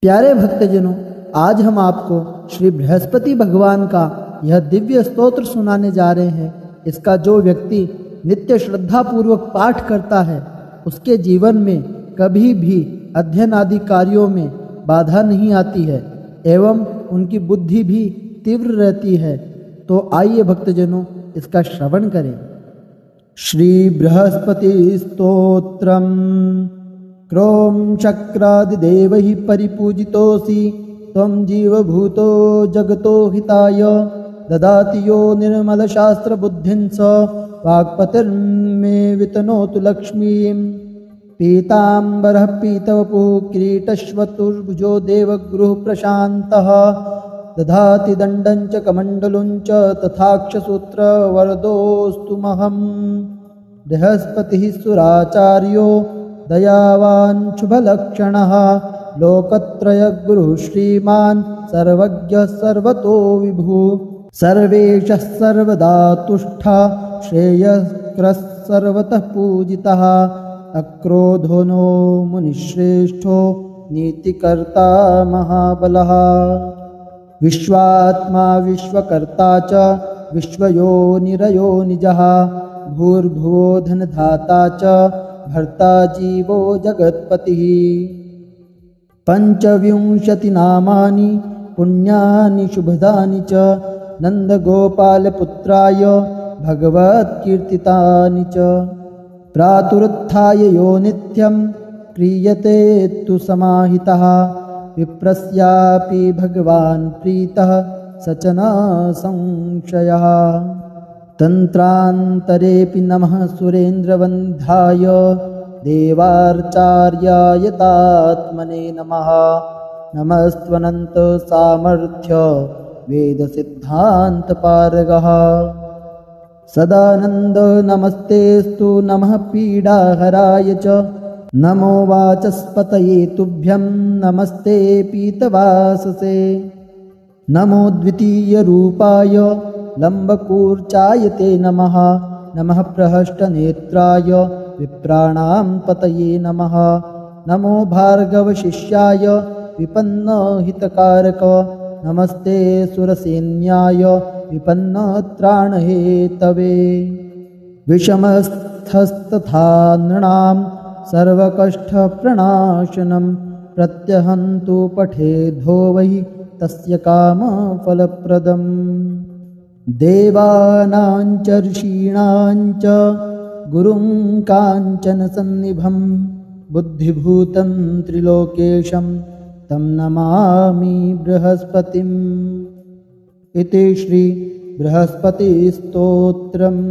प्यारे भक्तजनों, आज हम आपको श्री बृहस्पति भगवान का यह दिव्य स्तोत्र सुनाने जा रहे हैं। इसका जो व्यक्ति नित्य श्रद्धा पूर्वक पाठ करता है, उसके जीवन में कभी भी अध्ययन आदि कार्यों में बाधा नहीं आती है एवं उनकी बुद्धि भी तीव्र रहती है। तो आइए भक्तजनों, इसका श्रवण करें। श्री बृहस्पति स्तोत्रम। क्रोम शक्रादिदेवैः परिपूजितोऽसि त्वं जीवभूतो जगतो हिताय। ददाति यो निर्मलशास्त्रबुद्धिं स वाक्पतिर्मे वितनोतु लक्ष्मीं। पीताम्बरः पीतवपुः किरीटश्वतुर्भुजो देवगृह प्रशान्तः। दधाति दण्डं च कमण्डलुं च तथाक्षसूत्रवरदोऽस्तु महम्। बृहस्पतिः सुराचार्यो दयावान् शुभलक्षणः। लोकत्रयगुरुः श्रीमान् सर्वज्ञः सर्वतो विभुः। सर्वेशः सर्वदा तुष्टः श्रेयस्करः सर्वतः पूजितः। अक्रोधो नो मुनिश्रेष्ठो नीतिकर्ता महाबलः। विश्वात्मा विश्वकर्ता च विश्वयोनिरयो निजः। भूर्भुवो धनधाता च भर्ता जीवो जगत्पतिः। 25 नामानि पुण्यानि शुभदानि च नन्दगोपालपुत्राय भगवत्कीर्तितानि च। प्रातरुत्थाय यो नित्यं क्रियते तु समाहितः। विप्रस्यापि भगवान् प्रीतः स च न संशयः। तन्त्रान्तरेऽपि नमः सुरेन्द्रवन्ध्याय देवार्चार्याय तात्मने नमः। नमस्त्वनन्त सामर्थ्य वेदसिद्धान्तपारगः। सदानन्द नमस्तेऽस्तु नमः पीडाहराय च। नमो वाचस्पतये तुभ्यं नमस्ते पीतवाससे। नमो द्वितीयरूपाय लम्बकूर्चाय ते नमः। नमः प्रहष्टनेत्राय विप्राणां पतये नमः। नमो भार्गवशिष्याय विपन्नहितकारक। नमस्ते सुरसैन्याय विपन्नत्राणहेतवे। विषमस्थस्तथा नृणां सर्वकष्टप्रणाशनं। प्रत्यहन्तु पठेद्धो वै तस्य कामफलप्रदम्। देवानां च ऋषीणां च गुरुं काञ्चनसन्निभं। बुद्धिभूतं त्रिलोकेशं तं नमामि बृहस्पतिम्। इति श्री बृहस्पतिस्तोत्रम्।